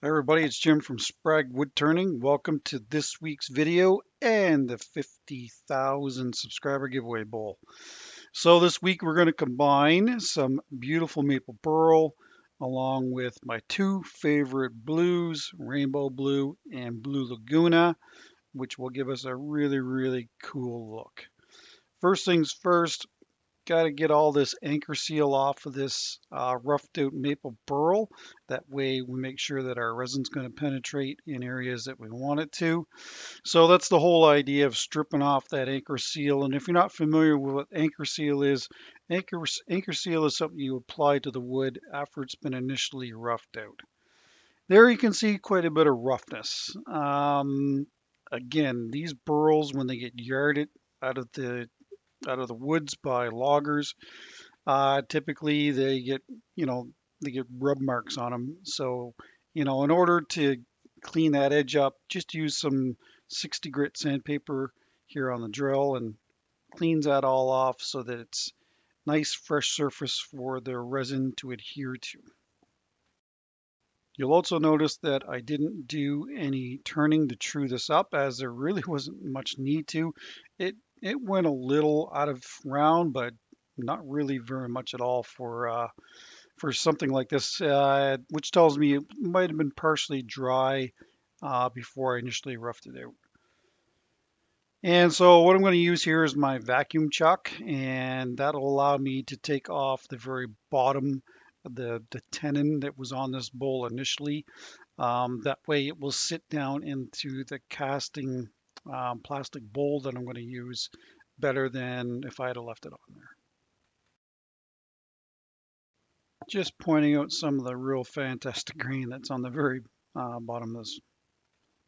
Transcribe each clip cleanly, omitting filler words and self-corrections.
Hi everybody, it's Jim from Sprague Woodturning. Welcome to this week's video and the 50,000 subscriber giveaway bowl. So this week we're going to combine some beautiful maple burl along with my two favorite blues, rainbow blue and blue laguna, which will give us a really cool look. First things first, got to get all this anchor seal off of this roughed out maple burl. That way we make sure that our resin's going to penetrate in areas that we want it to. So that's the whole idea of stripping off that anchor seal. And if you're not familiar with what anchor seal is, anchor seal is something you apply to the wood after it's been initially roughed out. There you can see quite a bit of roughness. Again, these burls, when they get yarded out of the woods by loggers, typically they get, they get rub marks on them. So, in order to clean that edge up, just use some 60 grit sandpaper here on the drill and cleans that all off so that it's nice fresh surface for the resin to adhere to. You'll also notice that I didn't do any turning to true this up, as there really wasn't much need to. It went a little out of round, but not really very much at all for something like this, which tells me it might have been partially dry before I initially roughed it out. And so what I'm going to use here is my vacuum chuck, and that'll allow me to take off the very bottom of the tenon that was on this bowl initially. That way it will sit down into the casting plastic bowl that I'm going to use better than if I had left it on there. Just pointing out some of the real fantastic grain that's on the very bottom of this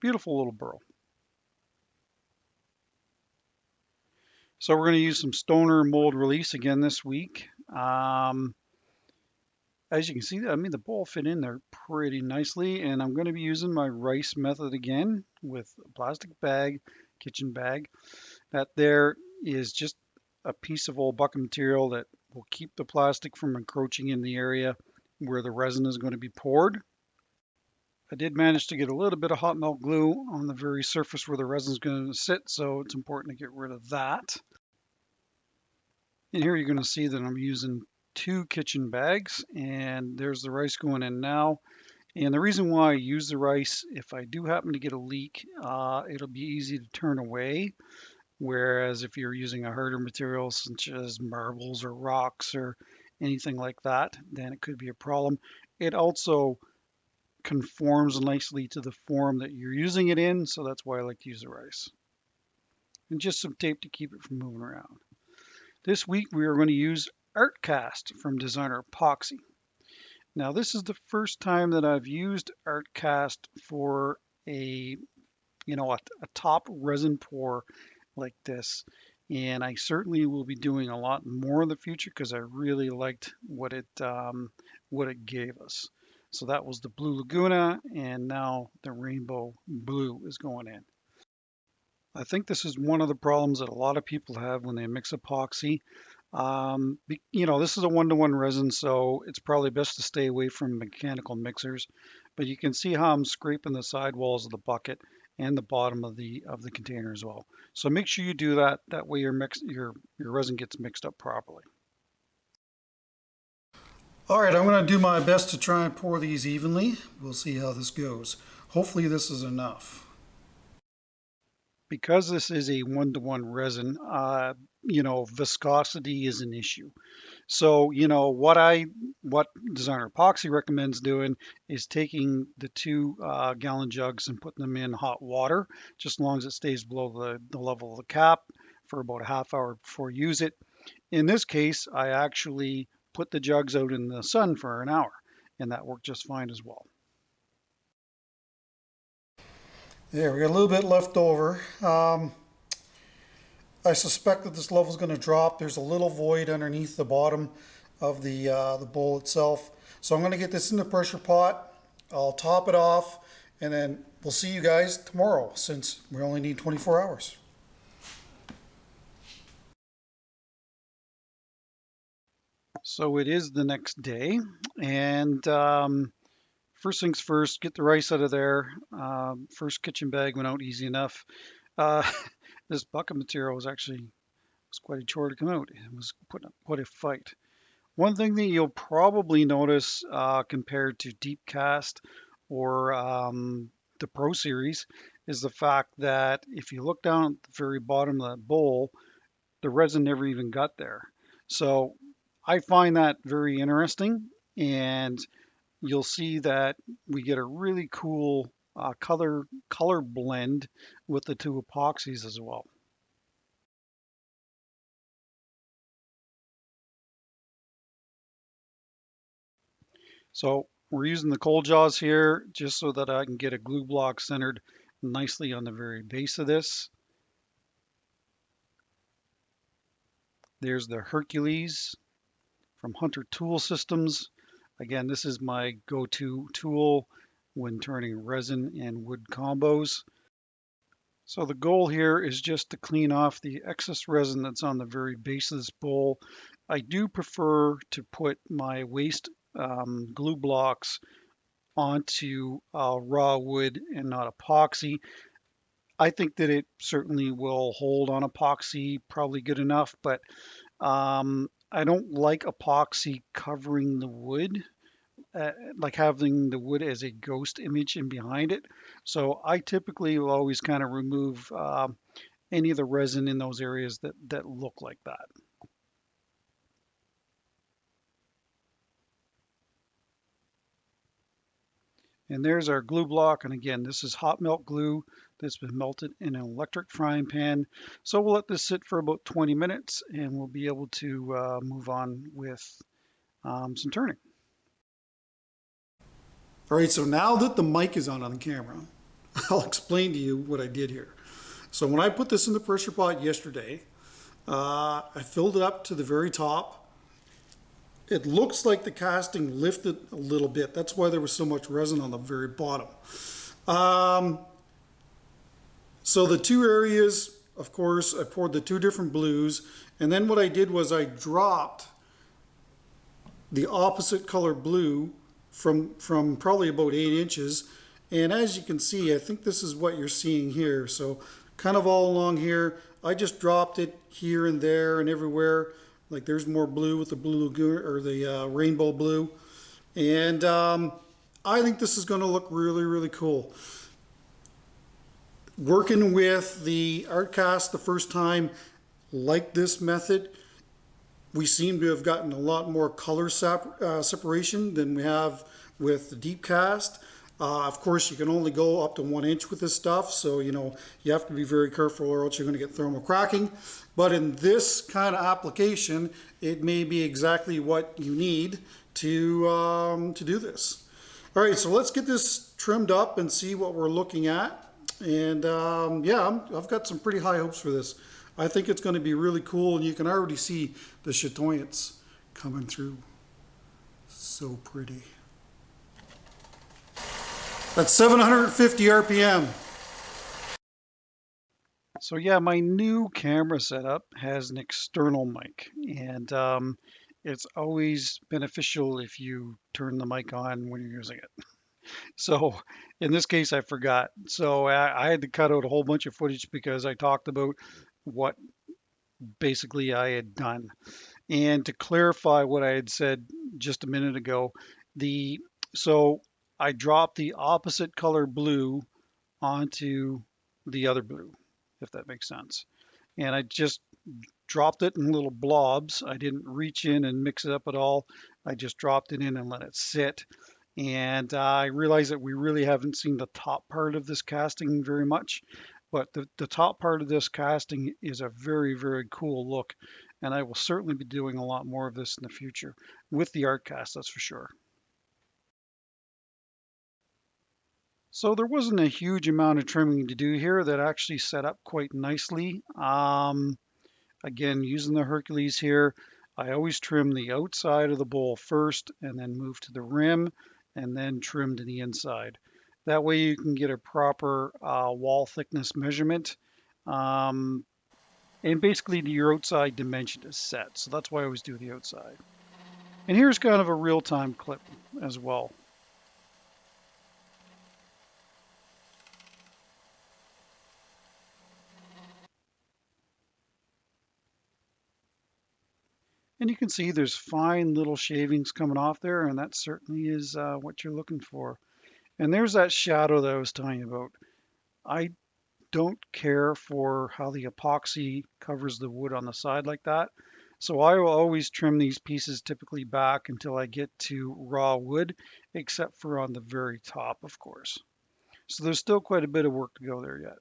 beautiful little burl. So we're going to use some Stoner mold release again this week. As you can see, I mean, the bowl fit in there pretty nicely, and I'm going to be using my rice method again with a plastic bag, kitchen bag. That there is just a piece of old bucket material that will keep the plastic from encroaching in the area where the resin is going to be poured. I did manage to get a little bit of hot melt glue on the very surface where the resin is going to sit, so it's important to get rid of that. And here you're going to see that I'm using two kitchen bags, and there's the rice going in now. And the reason why I use the rice, if I do happen to get a leak, it'll be easy to turn away. Whereas if you're using a harder material such as marbles or rocks or anything like that, then it could be a problem. It also conforms nicely to the form that you're using it in, so that's why I like to use the rice. And just some tape to keep it from moving around. This week we are going to use Art Cast from designer Epoxy. Now this is the first time that I've used Art Cast for a a top resin pour like this, and I certainly will be doing a lot more in the future because I really liked what it gave us. So that was the blue laguna, and now the rainbow blue is going in. I think this is one of the problems that a lot of people have when they mix epoxy. This is a one-to-one resin, so it's probably best to stay away from mechanical mixers. But you can see how I'm scraping the sidewalls of the bucket and the bottom of the container as well. So make sure you do that. That way your resin gets mixed up properly. All right, I'm going to do my best to try and pour these evenly. We'll see how this goes. Hopefully this is enough. Because this is a one-to-one resin, viscosity is an issue. So, what designer epoxy recommends doing is taking the two gallon jugs and putting them in hot water, just as long as it stays below the level of the cap for about a half hour before you use it. In this case, I actually put the jugs out in the sun for an hour, and that worked just fine as well. There, we got a little bit left over. I suspect that this level is going to drop. There's a little void underneath the bottom of the bowl itself. So I'm going to get this in the pressure pot. I'll top it off, and then we'll see you guys tomorrow since we only need 24 hours. So it is the next day, and first things first, get the rice out of there. First kitchen bag went out easy enough. Uh, this bucket material was quite a chore to come out. It was putting up quite a fight. One thing that you'll probably notice compared to deep cast or the Pro Series is the fact that if you look down at the very bottom of that bowl, the resin never even got there. So I find that very interesting, and you'll see that we get a really cool color blend with the two epoxies as well. So we're using the cold jaws here just so that I can get a glue block centered nicely on the very base of this. There's the Hercules from Hunter Tool Systems. Again, this is my go-to tool when turning resin and wood combos. So the goal here is just to clean off the excess resin that's on the very base of this bowl. I do prefer to put my waste glue blocks onto raw wood and not epoxy. I think that it certainly will hold on epoxy probably good enough, but I don't like epoxy covering the wood, like having the wood as a ghost image in behind it. So I typically will always kind of remove any of the resin in those areas that look like that. And there's our glue block. And again, this is hot melt glue that's been melted in an electric frying pan. So we'll let this sit for about 20 minutes and we'll be able to move on with some turning. All right, so now that the mic is on the camera, I'll explain to you what I did here. So when I put this in the pressure pot yesterday, I filled it up to the very top. It looks like the casting lifted a little bit. That's why there was so much resin on the very bottom. So the two areas, of course, I poured the two different blues. And then what I did was I dropped the opposite color blue from probably about 8 inches. And as you can see, I think this is what you're seeing here. So kind of all along here, I just dropped it here and there and everywhere. Like there's more blue with the blue lagoon or the rainbow blue. And I think this is going to look really, really cool. Working with the art cast the first time, like this method, we seem to have gotten a lot more color separation than we have with the deep cast. Of course, you can only go up to 1 inch with this stuff, so you have to be very careful or else you're going to get thermal cracking. But in this kind of application, it may be exactly what you need to do this. All right, so let's get this trimmed up and see what we're looking at. And yeah, I've got some pretty high hopes for this. I think it's going to be really cool, and you can already see the chatoyance coming through. So pretty. That's 750 RPM. So yeah, my new camera setup has an external mic, and it's always beneficial if you turn the mic on when you're using it. So in this case, I forgot. So I had to cut out a whole bunch of footage because I talked about what basically I had done. And to clarify what I had said just a minute ago, so I dropped the opposite color blue onto the other blue, if that makes sense. And I just dropped it in little blobs. I didn't reach in and mix it up at all. I just dropped it in and let it sit. And I realized that we really haven't seen the top part of this casting very much, but the top part of this casting is a very, very cool look. And I will certainly be doing a lot more of this in the future with the art cast, that's for sure. So there wasn't a huge amount of trimming to do here. That actually set up quite nicely. Again, using the Hercules here, I always trim the outside of the bowl first and then move to the rim and then trim to the inside. That way you can get a proper wall thickness measurement. And basically your outside dimension is set. So that's why I always do the outside. And here's kind of a real-time clip as well. And you can see there's fine little shavings coming off there, and that certainly is what you're looking for. And there's that shadow that I was telling you about. I don't care for how the epoxy covers the wood on the side like that. So I will always trim these pieces typically back until I get to raw wood, except for on the very top, of course. So there's still quite a bit of work to go there yet.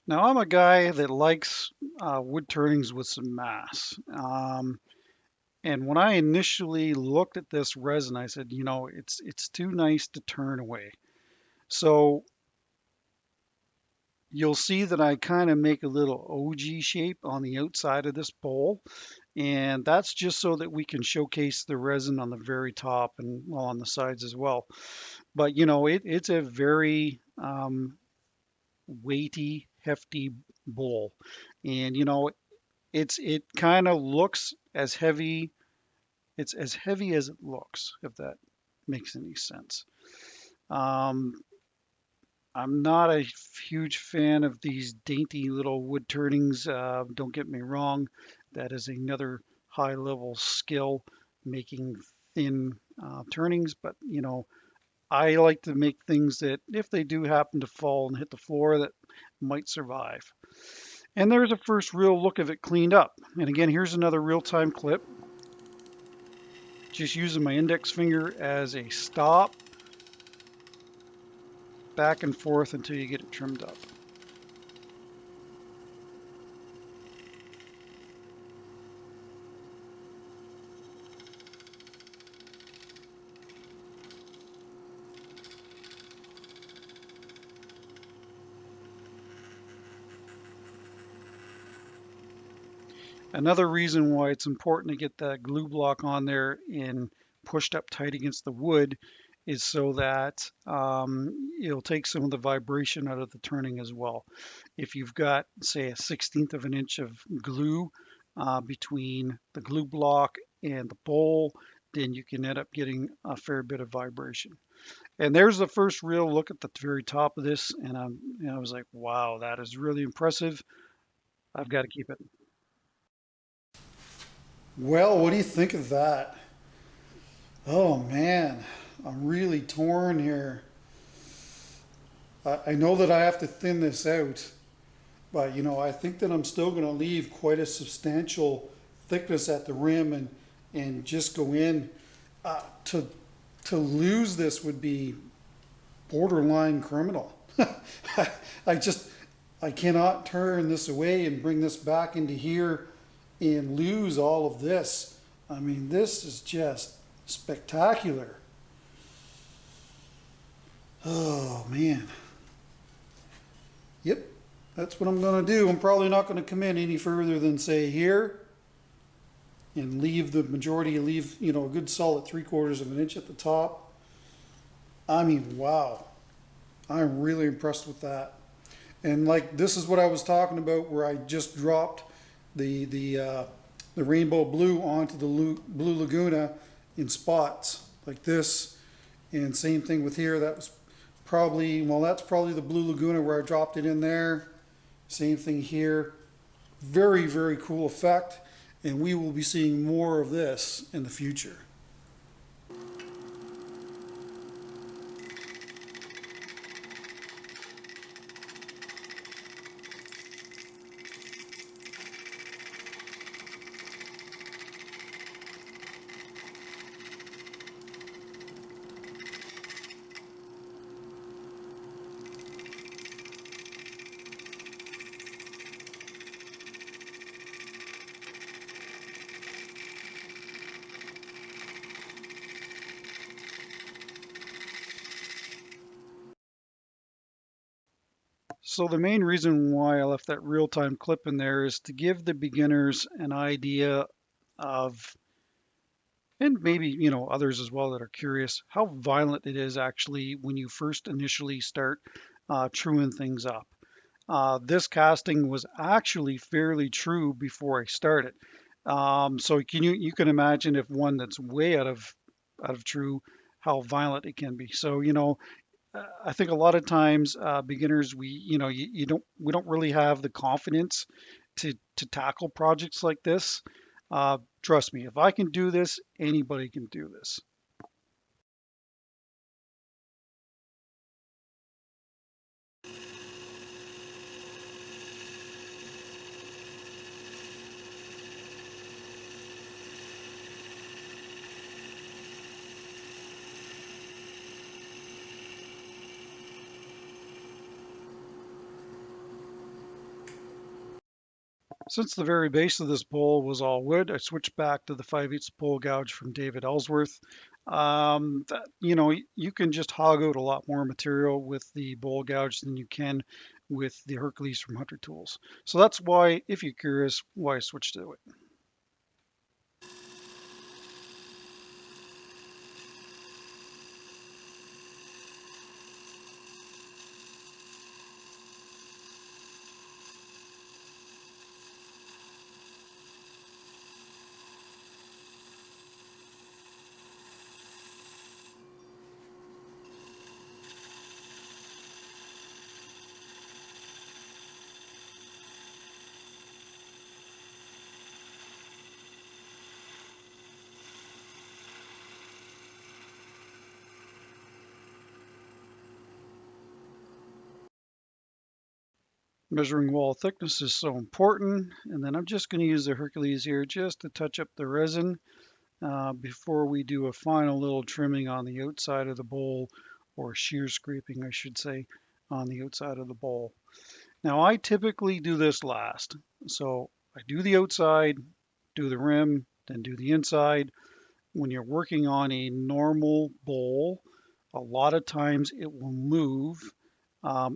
Now I'm a guy that likes wood turnings with some mass. And when I initially looked at this resin, I said, you know, it's too nice to turn away. So you'll see that I kind of make a little OG shape on the outside of this bowl. And that's just so that we can showcase the resin on the very top and well, on the sides as well. But you know, it's a very weighty, hefty bowl. And you know, it kind of looks as heavy. It's as heavy as it looks, if that makes any sense. Um, I'm not a huge fan of these dainty little wood turnings. Don't get me wrong, that is another high level skill making thin turnings. But you know, I like to make things that if they do happen to fall and hit the floor, that might survive. And there's a first real look of it cleaned up. And again, here's another real-time clip. Just using my index finger as a stop, back and forth until you get it trimmed up. Another reason why it's important to get that glue block on there and pushed up tight against the wood is so that it'll take some of the vibration out of the turning as well. If you've got, say, a 1/16 of an inch of glue between the glue block and the bowl, then you can end up getting a fair bit of vibration. And there's the first real look at the very top of this, and I was like, wow, that is really impressive. I've got to keep it. Well, what do you think of that? Oh man, I'm really torn here. I know that I have to thin this out, but you know, I think that I'm still going to leave quite a substantial thickness at the rim and just go in. To lose this would be borderline criminal. I just I cannot turn this away and bring this back into here and lose all of this. I mean, this is just spectacular. Oh man. Yep, that's what I'm going to do. I'm probably not going to come in any further than say here and leave the majority, leave, you know, a good solid 3/4 of an inch at the top. I mean, wow. I'm really impressed with that. And like this is what I was talking about, where I just dropped the rainbow blue onto the blue Laguna in spots like this. And same thing with here. That was probably, well, that's probably the blue Laguna where I dropped it in there. Same thing here. Very, very cool effect. And we will be seeing more of this in the future. So the main reason why I left that real-time clip in there is to give the beginners an idea of, and maybe, you know, others as well that are curious, how violent it is actually when you first initially start truing things up. This casting was actually fairly true before I started. So you can imagine if one that's way out of true, how violent it can be. So, you know, I think a lot of times beginners, we don't really have the confidence to tackle projects like this. Trust me, if I can do this, anybody can do this. Since the very base of this bowl was all wood, I switched back to the 5/8 pole gouge from David Ellsworth. You can just hog out a lot more material with the bowl gouge than you can with the Hercules from Hunter Tools. So that's why, if you're curious, why I switched to it. Measuring wall thickness is so important. And then I'm just going to use the Hercules here just to touch up the resin before we do a final little trimming on the outside of the bowl, or shear scraping, I should say, on the outside of the bowl. Now I typically do this last. So I do the outside, do the rim, then do the inside. When you're working on a normal bowl, a lot of times it will move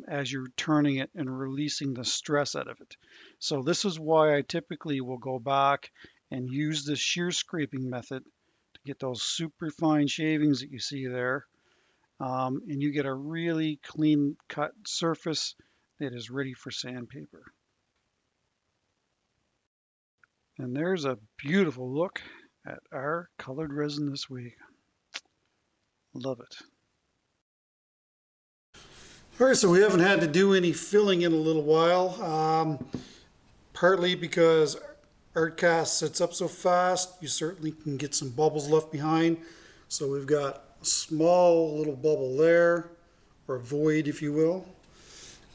as you're turning it and releasing the stress out of it. So this is why I typically will go back and use the shear scraping method to get those super fine shavings that you see there. And you get a really clean cut surface that is ready for sandpaper. And there's a beautiful look at our colored resin this week. Love it. All right, so we haven't had to do any filling in a little while, partly because Artcast sets up so fast, you certainly can get some bubbles left behind. So we've got a small little bubble there, or a void if you will.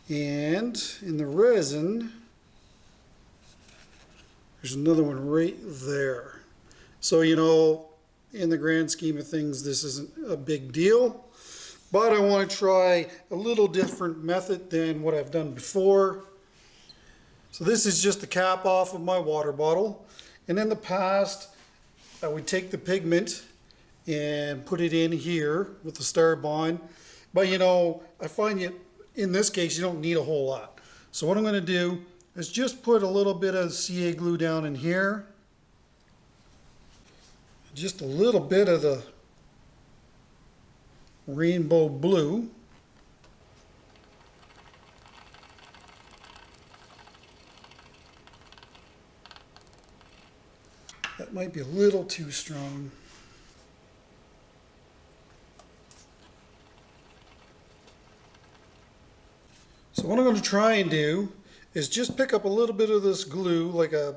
And in the resin, there's another one right there. So, in the grand scheme of things, this isn't a big deal. But I want to try a little different method than what I've done before. So this is just the cap off of my water bottle. And in the past, I would take the pigment and put it in here with the Starbond. But I find in this case, you don't need a whole lot. So what I'm going to do is just put a little bit of CA glue down in here. Just a little bit of the rainbow blue. That might be a little too strong. So what I'm going to try and do is just pick up a little bit of this glue, like a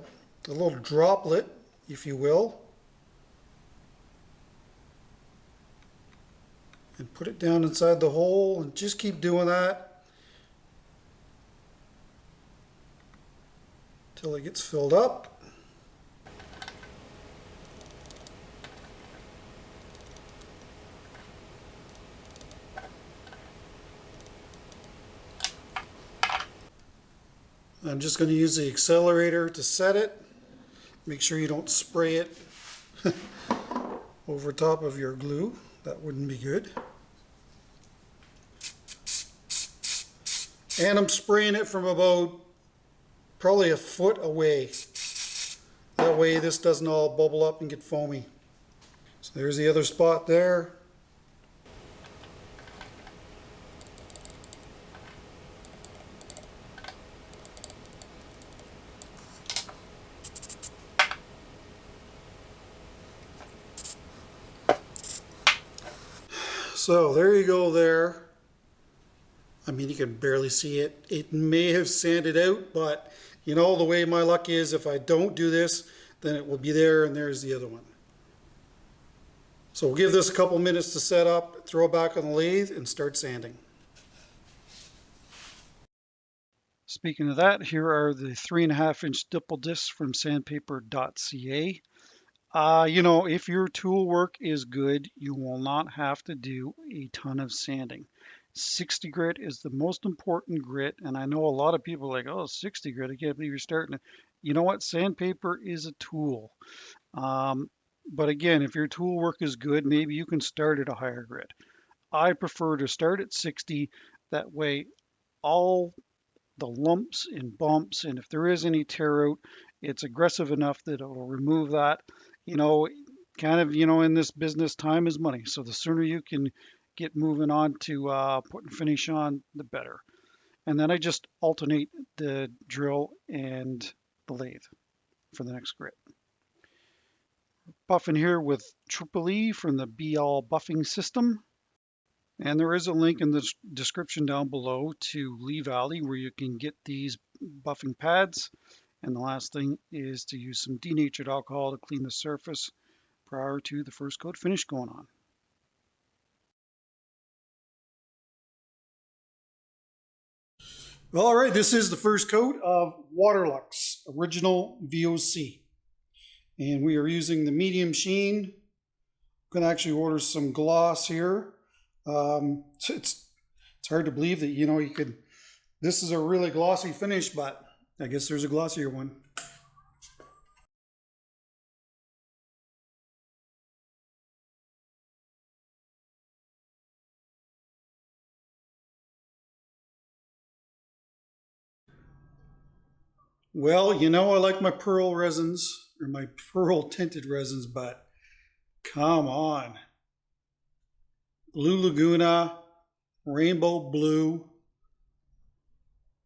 little droplet, if you will, and put it down inside the hole, and just keep doing that until it gets filled up. I'm just going to use the accelerator to set it. Make sure you don't spray it over top of your glue. That wouldn't be good. And I'm spraying it from about probably a foot away. That way this doesn't all bubble up and get foamy. So there's the other spot there. So there you go there. I mean, you can barely see it. It may have sanded out, but you know, the way my luck is, if I don't do this, then it will be there and there's the other one. So we'll give this a couple minutes to set up, throw it back on the lathe and start sanding. Speaking of that, here are the 3.5-inch stipple discs from sandpaper.ca. If your tool work is good, you will not have to do a ton of sanding. 60 grit is the most important grit, and I know a lot of people are like, oh, 60 grit, I can't believe you're starting it. You know what? Sandpaper is a tool. Um, but again, if your tool work is good, maybe you can start at a higher grit. I prefer to start at 60. That way, all the lumps and bumps, and if there is any tear out, it's aggressive enough that it'll remove that. You know, in this business, time is money. So the sooner you can get moving on to putting finish on, the better. And then I just alternate the drill and the lathe for the next grit. Buffing here with Triple E from the Be All buffing system. And there is a link in the description down below to Lee Valley where you can get these buffing pads. And the last thing is to use some denatured alcohol to clean the surface prior to the first coat finish going on. Well, all right, this is the first coat of Waterlux Original VOC. And we are using the medium sheen. I'm going to actually order some gloss here. It's hard to believe that, you could, this is a really glossy finish, but I guess there's a glossier one. Well, I like my pearl resins, or my pearl tinted resins, but come on. Blue Laguna, Rainbow Blue.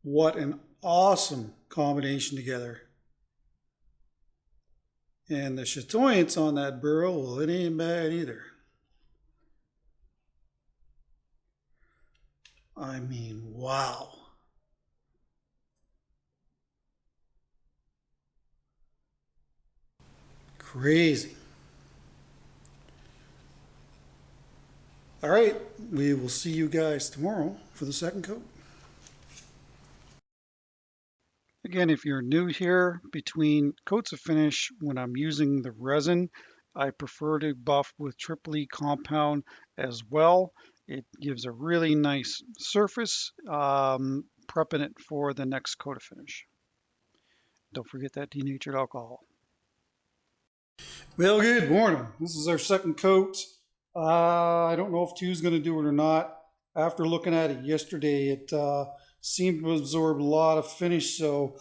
What an awesome combination together. And the chatoyance on that burl, well, it ain't bad either. I mean, wow. Crazy. All right, we will see you guys tomorrow for the second coat. Again, if you're new here, between coats of finish, when I'm using the resin, I prefer to buff with Triple E compound as well. It gives a really nice surface, prepping it for the next coat of finish. Don't forget that denatured alcohol. Well, good morning. This is our second coat. I don't know if two's going to do it or not. After looking at it yesterday, it seemed to absorb a lot of finish, so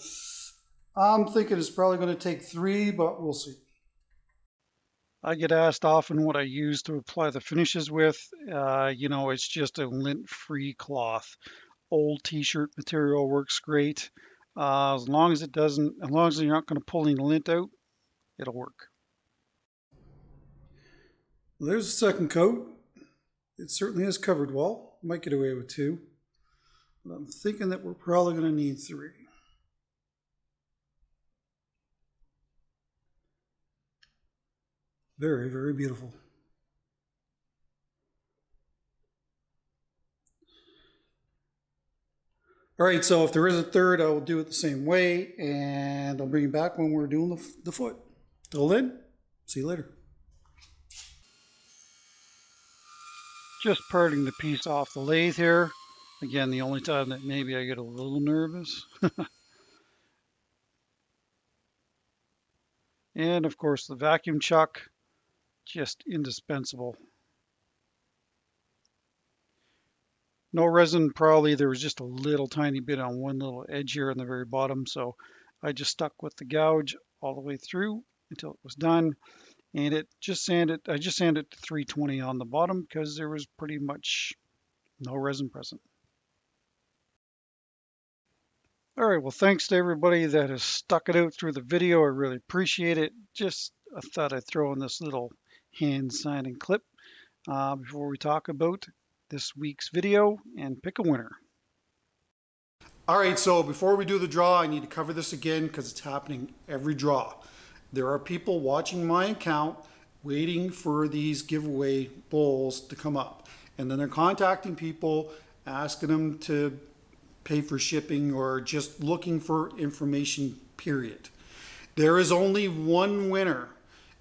I'm thinking it's probably going to take three, but we'll see. I get asked often what I use to apply the finishes with. It's just a lint-free cloth. Old t-shirt material works great. As long as you're not going to pull any lint out, it'll work. Well, there's the second coat. It certainly has covered well. Might get away with two. But I'm thinking that we're probably going to need three. Very, very beautiful. All right, so if there is a third, I will do it the same way, and I'll bring you back when we're doing the foot. Till then, see you later. Just parting the piece off the lathe here. Again, the only time that maybe I get a little nervous. And of course the vacuum chuck, just indispensable. No resin, probably there was just a little tiny bit on one little edge here on the very bottom, so I just stuck with the gouge all the way through until it was done. And I just sanded to 320 on the bottom because there was pretty much no resin present. All right, well, thanks to everybody that has stuck it out through the video. I really appreciate it. Just I thought I'd throw in this little hand signing clip before we talk about this week's video and pick a winner. All right, so before we do the draw, I need to cover this again because it's happening every draw. There are people watching my account waiting for these giveaway bowls to come up. And then they're contacting people, asking them to pay for shipping or just looking for information, period. There is only one winner.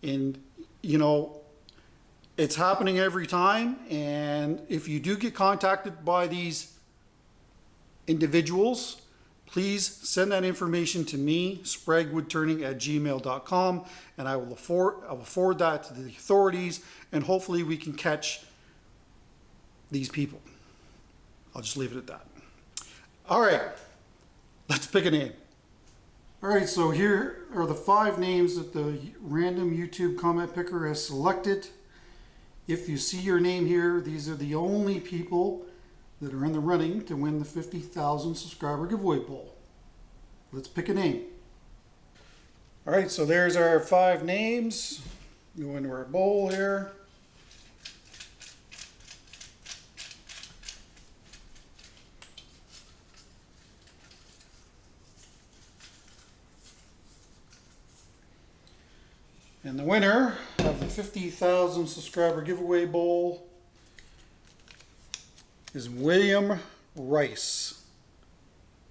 And, you know, it's happening every time. And if you do get contacted by these individuals, please send that information to me, spraguewoodturning@gmail.com, and I will forward that to the authorities, and hopefully we can catch these people. I'll just leave it at that. All right, let's pick a name. All right, so here are the 5 names that the random YouTube comment picker has selected. If you see your name here, these are the only people that are in the running to win the 50,000 subscriber giveaway bowl. Let's pick a name. All right, so there's our 5 names. Go into our bowl here. And the winner of the 50,000 subscriber giveaway bowl is William Rice.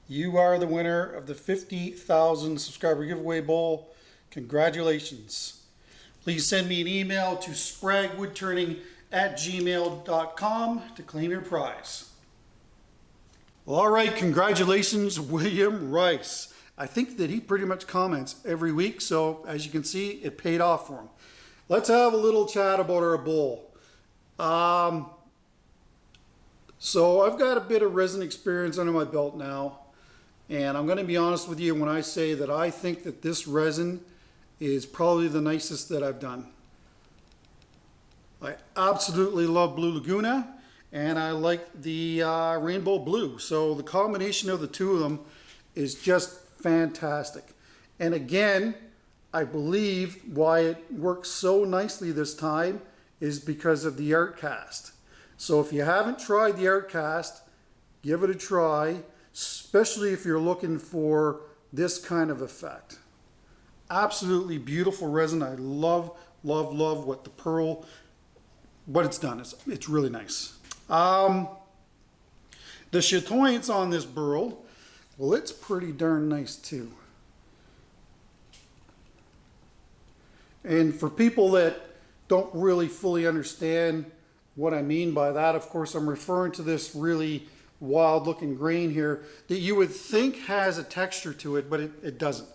You are the winner of the 50,000 subscriber giveaway bowl. Congratulations. Please send me an email to spraguewoodturning@gmail.com to claim your prize. Well, all right, congratulations, William Rice. I think that he pretty much comments every week, so as you can see, it paid off for him. Let's have a little chat about our bowl. So I've got a bit of resin experience under my belt now, and I'm going to be honest with you when I say that I think that this resin is probably the nicest that I've done. I absolutely love Blue Laguna, and I like the Rainbow Blue. So the combination of the two of them is just fantastic. And again, I believe why it works so nicely this time is because of the art cast. So if you haven't tried the art cast, give it a try, especially if you're looking for this kind of effect. Absolutely beautiful resin. I love, love, love what the pearl, what it's done. It's really nice. The chatoyance on this burl, well, it's pretty darn nice too. And for people that don't really fully understand what I mean by that, of course, I'm referring to this really wild looking grain here that you would think has a texture to it, but it doesn't.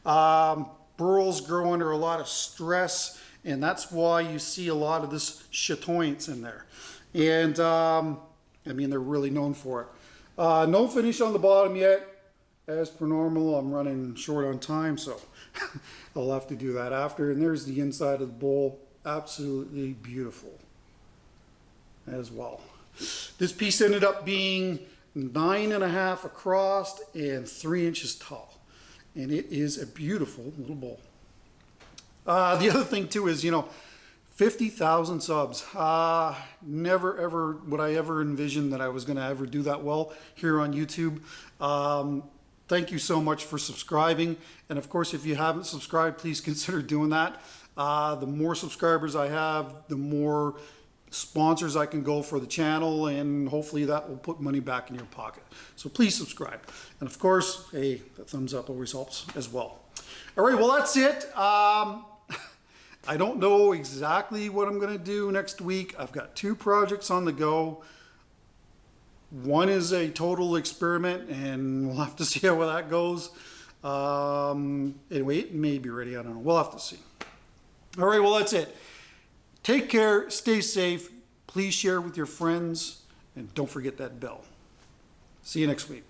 Burls grow under a lot of stress, and that's why you see a lot of this chatoyance in there. And I mean, they're really known for it. No finish on the bottom yet. As per normal, I'm running short on time, so I'll have to do that after. And there's the inside of the bowl. Absolutely beautiful as well. This piece ended up being 9.5 across and 3 inches tall. And it is a beautiful little bowl. The other thing too is, 50,000 subs. Never ever would I ever envision that I was gonna ever do that well here on YouTube. Thank you so much for subscribing. And of course, if you haven't subscribed, please consider doing that. The more subscribers I have, the more sponsors I can go for the channel, and hopefully that will put money back in your pocket. So please subscribe. And of course, hey, the thumbs up always helps as well. All right, well, that's it. I don't know exactly what I'm gonna do next week. I've got 2 projects on the go. One is a total experiment, and we'll have to see how that goes. Anyway, it may be ready, I don't know. We'll have to see. All right, well, that's it. Take care, stay safe, please share with your friends, and don't forget that bell. See you next week.